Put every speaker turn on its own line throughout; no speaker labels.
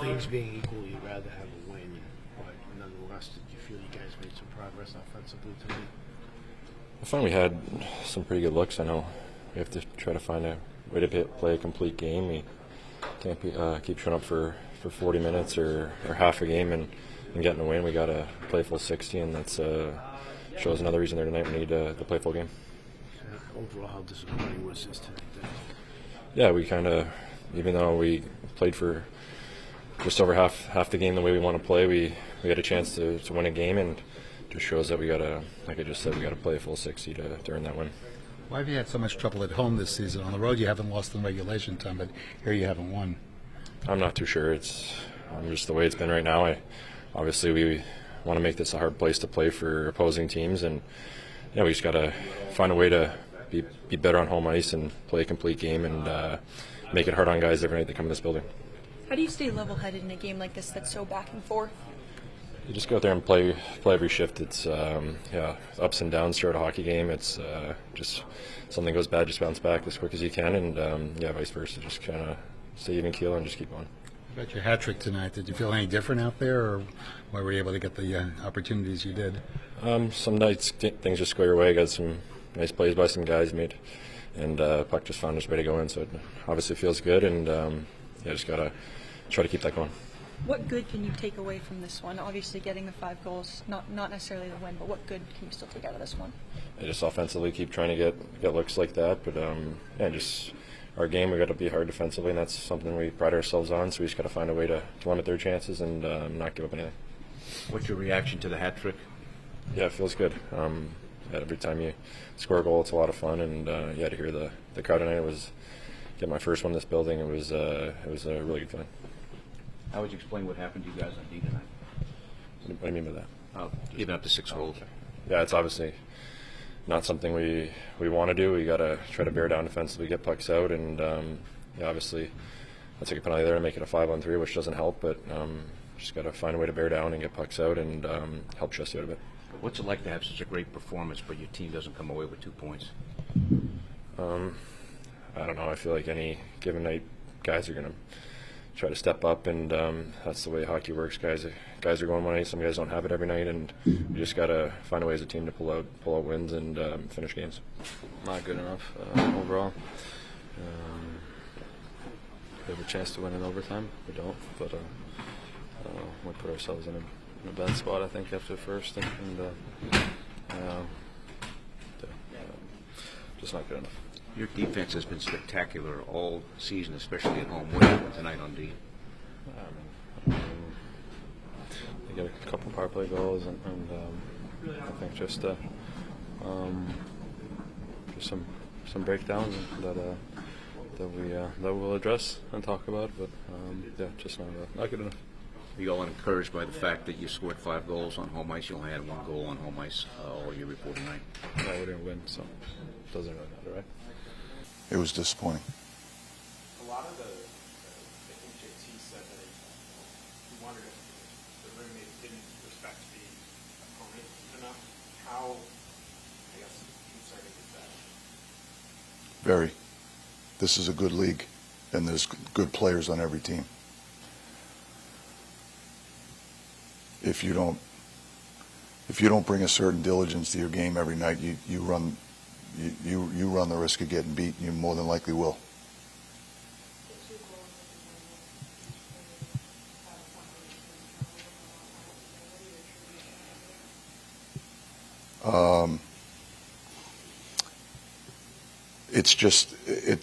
things being equal, you'd rather have a win, but nonetheless, did you feel you guys made some progress offensively tonight?
I find we had some pretty good looks. I know we have to try to find a way to play a complete game. We can't keep showing up for 40 minutes or half a game and getting a win. We got to play full 60, and that's shows another reason there tonight. We need to play full game.
Overall, how disappointing was this tonight?
Yeah, we kind of, even though we played for just over half the game the way we want to play, we had a chance to win a game, and just shows that we got to, like I just said, we got to play a full 60 to earn that win.
Why have you had so much trouble at home this season? On the road, you haven't lost in regulation time, but here you haven't won.
I'm not too sure. It's just the way it's been right now. Obviously we want to make this a hard place to play for opposing teams, and we just got to find a way to be better on home ice and play a complete game and make it hard on guys every night that come in this building.
How do you stay level-headed in a game like this that's so back and forth?
You just go out there and play every shift. It's ups and downs throughout a hockey game. It's just something goes bad, just bounce back as quick as you can, and vice versa. Just kind of stay even keel and just keep going.
About your hat trick tonight, did you feel any different out there, or why were you able to get the opportunities you did?
Some nights things just go your way. Got some nice plays by some guys made, and puck just found its way to go in. So it obviously feels good, and just gotta try to keep that going.
What good can you take away from this one? Obviously, getting the 5 goals, not necessarily the win, but what good can you still take out of this one?
Just offensively, keep trying to get looks like that. But just our game, we got to be hard defensively, and that's something we pride ourselves on. So we just got to find a way to limit their chances and not give up anything.
What's your reaction to the hat trick?
Yeah, it feels good. Every time you score a goal, it's a lot of fun, and to hear the crowd tonight, get my first one in this building. It was a really good feeling.
How would you explain what happened to you guys on D tonight?
What do you mean by that?
Giving up the 6 goals.
Okay. Yeah, it's obviously not something we want to do. We got to try to bear down defensively, get pucks out, and obviously let's take a penalty there and make it a 5-on-3, which doesn't help. But just got to find a way to bear down and get pucks out and help Chesty out a bit.
What's it like to have such a great performance, but your team doesn't come away with 2 points?
I don't know. I feel like any given night, guys are going to try to step up, and that's the way hockey works. Guys are going one night. Some guys don't have it every night, and we just got to find a way as a team to pull out wins and finish games.
Not good enough overall. We have a chance to win in overtime. We don't, but we put ourselves in a bad spot, I think, after the first, and just not good enough.
Your defense has been spectacular all season, especially at home. What happened tonight on D?
They get a couple power play goals, and I think just some breakdowns that we'll address and talk about, but just not good enough.
Are you all encouraged by the fact that you scored 5 goals on home ice? You only had 1 goal on home ice all year before tonight.
No, we didn't win, so it doesn't really matter, right?
It was disappointing.
A lot of I think JT said that he wondered if the roommate didn't respect the opponent enough. How, concerning is that?
Very. This is a good league, and there's good players on every team. If you don't bring a certain diligence to your game every night, you run the risk of getting beat, and you more than likely will.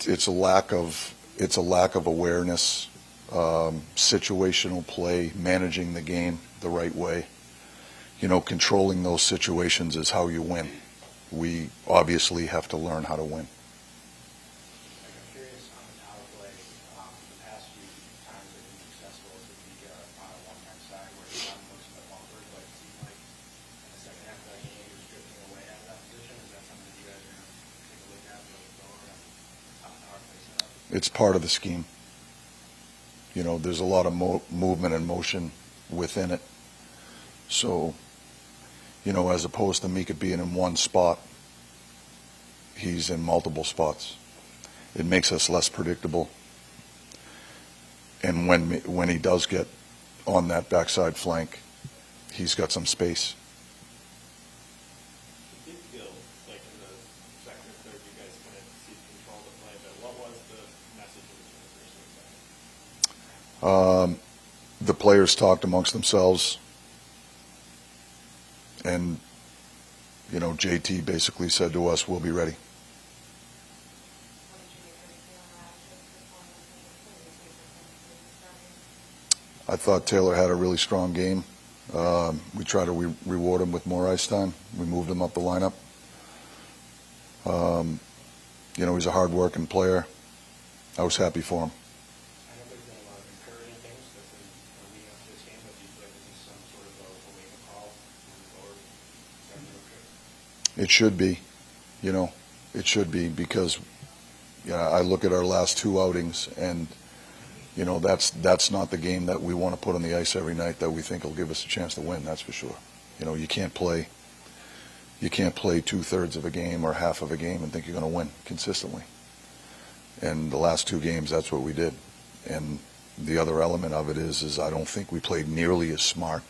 It's a lack of awareness, situational play, managing the game the right way. Controlling those situations is how you win. We obviously have to learn how to win.
I'm curious on the power play. The past few times they've been successful as a Mika on a one-time side where he looks a bit awkward, but it seemed like in the second half of that game he was drifting away out of that position. Is that something that you guys are going to take a look at going forward on how the power play set up?
It's part of the scheme. There's a lot of movement and motion within it. So, as opposed to Mika being in one spot, he's in multiple spots. It makes us less predictable. And when he does get on that backside flank, he's got some space.
It did feel like in the second or third, you guys kind of seized control of the play, but what was the message in the first
The players talked amongst themselves, and JT basically said to us, "We'll be ready." I thought Taylor had a really strong game. We tried to reward him with more ice time. We moved him up the lineup. He's a hard-working player. I was happy for him.
I know there's been a lot of encouraging things that's been leading up to this game, but do you feel like this is some sort of a wake-up call moving forward?
It should be. It should be, because I look at our last two outings, and that's not the game that we want to put on the ice every night that we think will give us a chance to win. That's for sure. You can't play 2/3 of a game or half of a game and think you're going to win consistently. And the last two games, that's what we did. And the other element of it is I don't think we played nearly as smart.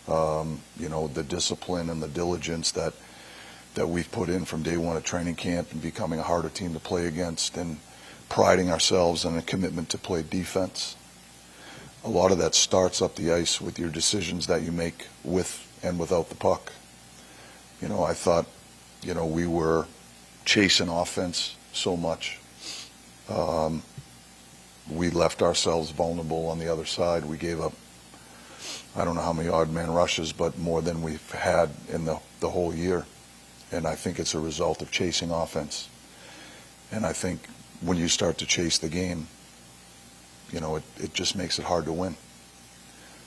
The discipline and the diligence that we've put in from day one at training camp and becoming a harder team to play against and priding ourselves on a commitment to play defense. A lot of that starts up the ice with your decisions that you make with and without the puck. I thought, we were chasing offense so much. We left ourselves vulnerable on the other side. We gave up, I don't know how many odd man rushes, but more than we've had in the whole year. And I think it's a result of chasing offense. And I think when you start to chase the game, it just makes it hard to win.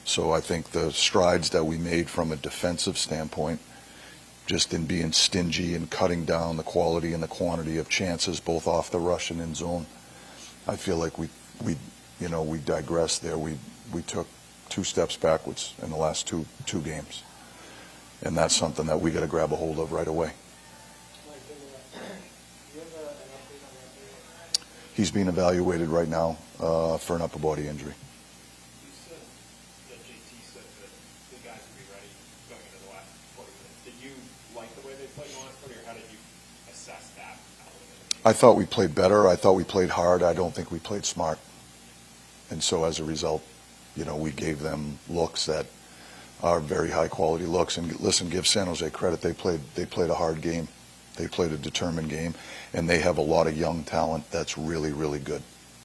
So I think the strides that we made from a defensive standpoint, just in being stingy and cutting down the quality and the quantity of chances both off the rush and in zone, I feel like we digressed there. We took 2 steps backwards in the last two games. And that's something that we got to grab a hold of right away. He's being evaluated right now for an upper body injury.
You said that JT said that the guys would be ready going into the last 40 minutes. Did you like the way they played in the last 40, or how did you assess that element?
I thought we played better. I thought we played hard. I don't think we played smart. And so as a result, we gave them looks that are very high-quality looks. And listen, give San Jose credit. They played a hard game. They played a determined game. And they have a lot of young talent that's really, really good.